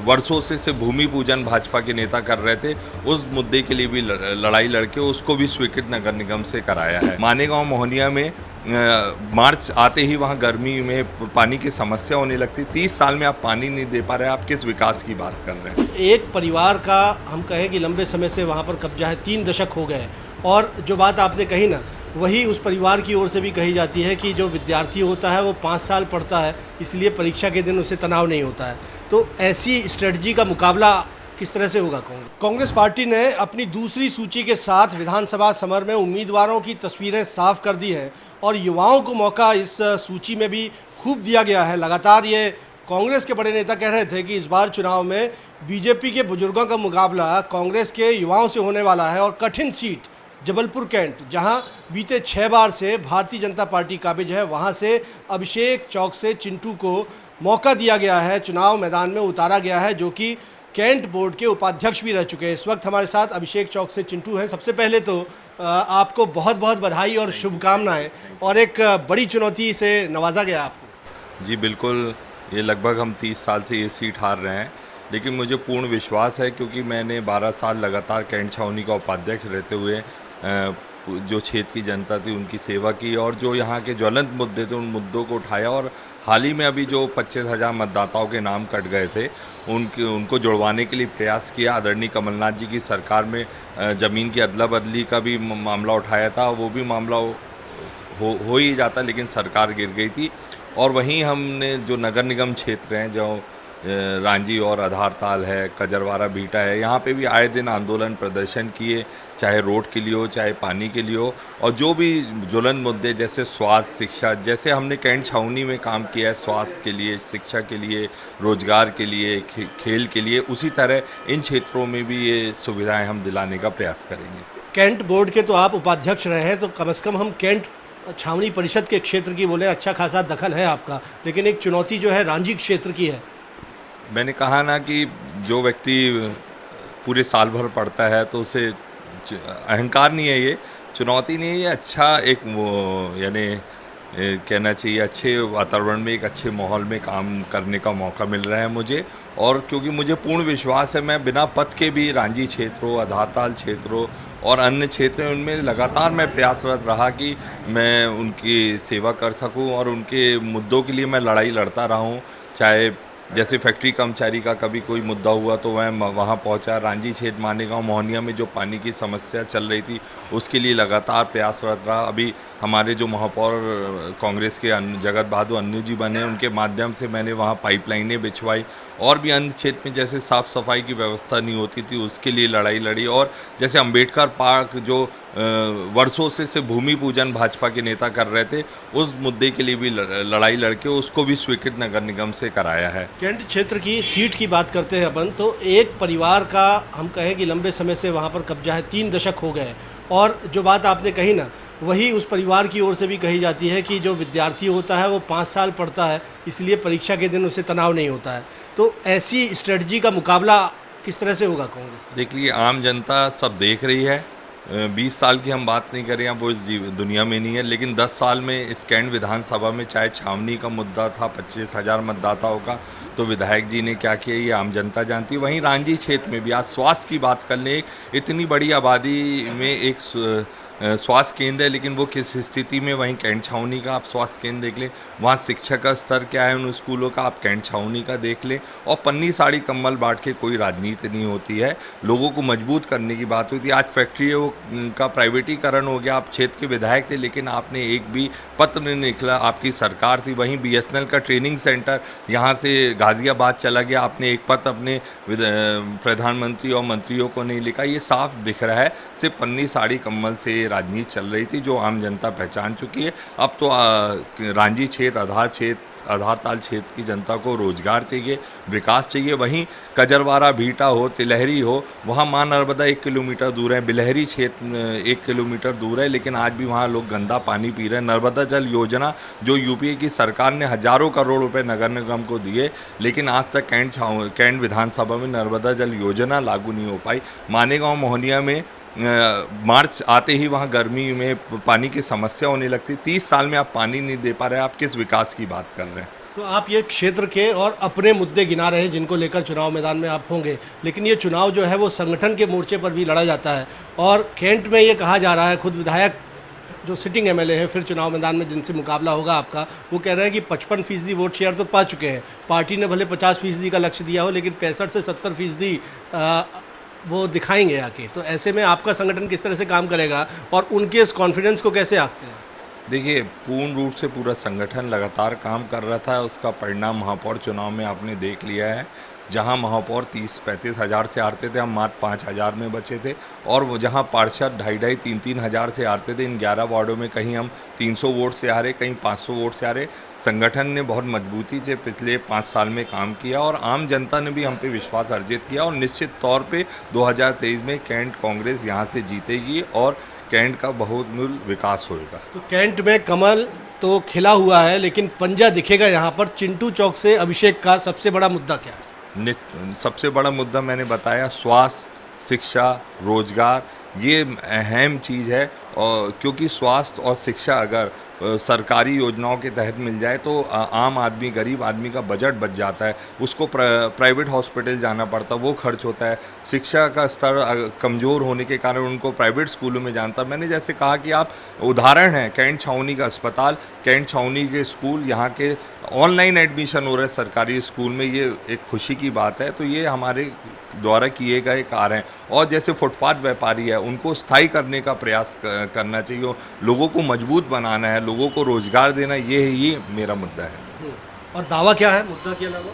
वर्षों से भूमि पूजन भाजपा के नेता कर रहे थे, उस मुद्दे के लिए भी लड़ाई लड़के उसको भी स्वीकृत नगर निगम से कराया है। मानेगांव मोहनिया में मार्च आते ही वहाँ गर्मी में पानी की समस्या होने लगती। 30 साल में आप पानी नहीं दे पा रहे, आप किस विकास की बात कर रहे हैं? एक परिवार का हम कहें कि लंबे समय से वहाँ पर कब्जा है, 3 दशक हो गए। और जो बात आपने कही ना, वही उस परिवार की ओर से भी कही जाती है कि जो विद्यार्थी होता है वो 5 साल पढ़ता है, इसलिए परीक्षा के दिन उसे तनाव नहीं होता है। तो ऐसी स्ट्रेटजी का मुकाबला किस तरह से होगा? कांग्रेस पार्टी ने अपनी दूसरी सूची के साथ विधानसभा समर में उम्मीदवारों की तस्वीरें साफ कर दी हैं और युवाओं को मौका इस सूची में भी खूब दिया गया है। लगातार ये कांग्रेस के बड़े नेता कह रहे थे कि इस बार चुनाव में बीजेपी के बुजुर्गों का मुकाबला कांग्रेस के युवाओं से होने वाला है। और कठिन सीट जबलपुर कैंट, जहां बीते 6 बार से भारतीय जनता पार्टी काबिज है, वहां से अभिषेक चौक से चिंटू को मौका दिया गया है, चुनाव मैदान में उतारा गया है, जो कि कैंट बोर्ड के उपाध्यक्ष भी रह चुके हैं। इस वक्त हमारे साथ अभिषेक चौक से चिंटू हैं। सबसे पहले तो आपको बहुत बहुत बधाई और शुभकामनाएं, और एक बड़ी चुनौती से नवाजा गया आपको। जी बिल्कुल, ये लगभग हम 30 साल से ये सीट हार रहे हैं, लेकिन मुझे पूर्ण विश्वास है क्योंकि मैंने 12 साल लगातार कैंट छावनी का उपाध्यक्ष रहते हुए जो क्षेत्र की जनता थी उनकी सेवा की और जो यहाँ के ज्वलंत मुद्दे थे उन मुद्दों को उठाया। और हाल ही में अभी जो 25,000 मतदाताओं के नाम कट गए थे उनको जुड़वाने के लिए प्रयास किया। आदरणीय कमलनाथ जी की सरकार में ज़मीन की अदला बदली का भी मामला उठाया था, वो भी मामला हो ही जाता, लेकिन सरकार गिर गई थी। और वहीं हमने जो नगर निगम क्षेत्र हैं, जो रांझी और आधारताल है, कजरवाड़ा बीटा है, यहाँ पे भी आए दिन आंदोलन प्रदर्शन किए, चाहे रोड के लिए हो, चाहे पानी के लिए हो। और जो भी ज्वलंत मुद्दे जैसे स्वास्थ्य, शिक्षा, जैसे हमने कैंट छावनी में काम किया है स्वास्थ्य के लिए, शिक्षा के लिए, रोजगार के लिए, खेल के लिए, उसी तरह इन क्षेत्रों में भी ये सुविधाएं हम दिलाने का प्रयास करेंगे। कैंट बोर्ड के तो आप उपाध्यक्ष रहे हैं, तो कम से कम हम कैंट छावनी परिषद के क्षेत्र की बोले, अच्छा खासा दखल है आपका, लेकिन एक चुनौती जो है रांझी क्षेत्र की है। मैंने कहा ना कि जो व्यक्ति पूरे साल भर पढ़ता है तो उसे अहंकार नहीं है, ये चुनौती नहीं है, ये अच्छा एक यानी कहना चाहिए अच्छे वातावरण में, एक अच्छे माहौल में काम करने का मौका मिल रहा है मुझे। और क्योंकि मुझे पूर्ण विश्वास है, मैं बिना पद के भी रांझी क्षेत्रों, आधारताल क्षेत्रों और अन्य क्षेत्र हैं उनमें लगातार मैं प्रयासरत रहा कि मैं उनकी सेवा कर सकूं और उनके मुद्दों के लिए मैं लड़ाई लड़ता रहा हूं। चाहे जैसे फैक्ट्री कर्मचारी का कभी कोई मुद्दा हुआ तो मैं वहाँ पहुँचा। रांझी क्षेत्र मानेगांव मोहनिया में जो पानी की समस्या चल रही थी उसके लिए लगातार प्रयासरत रहा। अभी हमारे जो महापौर कांग्रेस के जगत बहादुर अन्नू जी बने, उनके माध्यम से मैंने वहाँ पाइपलाइनें बिछवाई और भी अन्य क्षेत्र में जैसे साफ़ सफाई की व्यवस्था नहीं होती थी उसके लिए लड़ाई लड़ी। और जैसे अंबेडकर पार्क जो वर्षों से भूमि पूजन भाजपा के नेता कर रहे थे, उस मुद्दे के लिए भी लड़ाई लड़के उसको भी स्वीकृत नगर निगम से कराया है। कैंट क्षेत्र की सीट की बात करते हैं अपन, तो एक परिवार का हम कहें कि लंबे समय से वहाँ पर कब्जा है, 3 दशक हो गए। और जो बात आपने कही ना, वही उस परिवार की ओर से भी कही जाती है कि जो विद्यार्थी होता है वो 5 साल पढ़ता है, इसलिए परीक्षा के दिन उसे तनाव नहीं होता है। तो ऐसी स्ट्रेटजी का मुकाबला किस तरह से होगा कांग्रेस? देख लीजिए, आम जनता सब देख रही है। 20 साल की हम बात नहीं करें, अब वो इस दुनिया में नहीं है, लेकिन 10 साल में इस कैंट विधानसभा में चाहे छावनी का मुद्दा था 25,000 मतदाताओं का, तो विधायक जी ने क्या किया ये आम जनता जानती है। वहीं रांझी क्षेत्र में भी आज स्वास्थ्य की बात कर लें, एक इतनी बड़ी आबादी में एक स्वास्थ्य केंद्र है, लेकिन वो किस स्थिति में, वहीं कैंट छावनी का आप स्वास्थ्य केंद्र देख लें, वहाँ शिक्षा का स्तर क्या है उन स्कूलों का, आप कैंट छावनी का देख लें। और पन्नी साड़ी कम्बल बांट के कोई राजनीति नहीं होती है, लोगों को मजबूत करने की बात हुई थी। आज फैक्ट्री है वो का प्राइवेटीकरण हो गया, आप क्षेत्र के विधायक थे लेकिन आपने एक भी पत्र नहीं निकला, आपकी सरकार थी। वहीं BSNL का ट्रेनिंग सेंटर यहाँ से गाज़ियाबाद चला गया, आपने एक पत्र अपने प्रधानमंत्री और मंत्रियों को नहीं लिखा। ये साफ दिख रहा है सिर्फ पन्नी साड़ी कम्बल से राजनीति चल रही थी, जो आम जनता पहचान चुकी है। अब तो रांझी क्षेत्र, आधारताल क्षेत्र की जनता को रोजगार चाहिए, विकास चाहिए। वहीं कजरवाड़ा भीटा हो, तिलहरी हो, वहाँ माँ नर्मदा 1 किलोमीटर दूर है, बिलहरी क्षेत्र 1 किलोमीटर दूर है, लेकिन आज भी वहाँ लोग गंदा पानी पी रहे हैं। नर्मदा जल योजना जो यूपीए की सरकार ने हजारों करोड़ रुपए नगर निगम को दिए, लेकिन आज तक कैंट विधानसभा में नर्मदा जल योजना लागू नहीं हो पाई। मानेगांव मोहनिया में मार्च आते ही वहाँ गर्मी में पानी की समस्या होने लगती। 30 साल में आप पानी नहीं दे पा रहे, आप किस विकास की बात कर रहे हैं? तो आप ये क्षेत्र के और अपने मुद्दे गिना रहे हैं जिनको लेकर चुनाव मैदान में आप होंगे, लेकिन ये चुनाव जो है वो संगठन के मोर्चे पर भी लड़ा जाता है और कैंट में ये कहा जा रहा है, खुद विधायक जो सिटिंग एमएलए हैं फिर चुनाव मैदान में जिनसे मुकाबला होगा आपका, वो कह रहे हैं कि 55% वोट शेयर तो पा चुके हैं। पार्टी ने भले 50% का लक्ष्य दिया हो, लेकिन 65 से 70% वो दिखाएंगे आके। तो ऐसे में आपका संगठन किस तरह से काम करेगा और उनके इस कॉन्फिडेंस को कैसे आंकते हैं? देखिए, पूर्ण रूप से पूरा संगठन लगातार काम कर रहा था। उसका परिणाम महापौर चुनाव में आपने देख लिया है। जहां महापौर 30-35 हज़ार से हारते थे, हम मात्र 5 हज़ार में बचे थे। और वो जहां पार्षद 2.5-3 हज़ार से हारते थे, इन 11 वार्डों में कहीं हम 300 वोट से हारे, कहीं 500 वोट से हारे। संगठन ने बहुत मजबूती से पिछले 5 साल में काम किया और आम जनता ने भी हम पे विश्वास अर्जित किया और निश्चित तौर पे 2023 में कैंट कांग्रेस यहाँ से जीतेगी और कैंट का बहुमूल्य विकास होगा। तो कैंट में कमल तो खिला हुआ है, लेकिन पंजा दिखेगा यहाँ पर। चिंटू चौक से अभिषेक का सबसे बड़ा मुद्दा क्या है? सबसे बड़ा मुद्दा मैंने बताया, स्वास्थ्य, शिक्षा, रोजगार, ये अहम चीज़ है। और क्योंकि स्वास्थ्य और शिक्षा अगर सरकारी योजनाओं के तहत मिल जाए तो आम आदमी, गरीब आदमी का बजट बच जाता है। उसको प्राइवेट हॉस्पिटल जाना पड़ता, वो खर्च होता है। शिक्षा का स्तर कमज़ोर होने के कारण उनको प्राइवेट स्कूलों में जानता। मैंने जैसे कहा कि आप उदाहरण हैं कैंट छावनी का अस्पताल, कैंट छावनी के स्कूल, यहाँ के ऑनलाइन एडमिशन हो रहा है सरकारी स्कूल में, ये एक खुशी की बात है। तो ये हमारे द्वारा किए गए कार्य हैं। और जैसे फुटपाथ व्यापारी है, उनको स्थायी करने का प्रयास करना चाहिए। लोगों को मजबूत बनाना है, लोगों को रोजगार देना, ये मेरा मुद्दा है। और दावा क्या है मुद्दा के अलावा?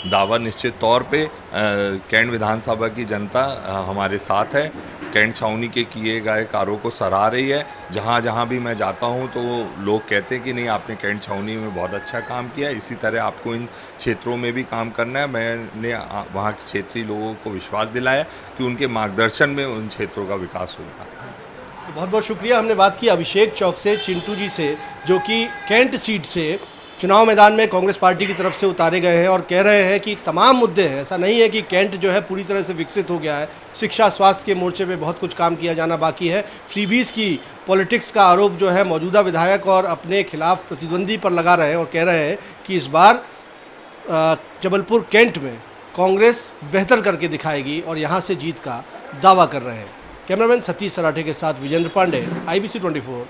दावा निश्चित तौर पे कैंट विधानसभा की जनता हमारे साथ है। कैंट छावनी के किए गए कार्यों को सराह रही है। जहाँ जहाँ भी मैं जाता हूँ तो लोग कहते हैं कि नहीं, आपने कैंट छावनी में बहुत अच्छा काम किया, इसी तरह आपको इन क्षेत्रों में भी काम करना है। मैंने वहाँ के क्षेत्रीय लोगों को विश्वास दिलाया कि उनके मार्गदर्शन में उन क्षेत्रों का विकास होगा। बहुत बहुत शुक्रिया। हमने बात की अभिषेक चौक से चिंटू जी से, जो कि कैंट सीट से चुनाव मैदान में कांग्रेस पार्टी की तरफ से उतारे गए हैं और कह रहे हैं कि तमाम मुद्दे हैं। ऐसा नहीं है कि कैंट जो है पूरी तरह से विकसित हो गया है। शिक्षा, स्वास्थ्य के मोर्चे पे बहुत कुछ काम किया जाना बाकी है। फ्रीबीज की पॉलिटिक्स का आरोप जो है मौजूदा विधायक और अपने खिलाफ प्रतिद्वंदी पर लगा रहे हैं और कह रहे हैं कि इस बार जबलपुर कैंट में कांग्रेस बेहतर करके दिखाएगी और यहाँ से जीत का दावा कर रहे हैं। कैमरामैन सतीश सराठे के साथ विजेंद्र पांडे, IBC 24,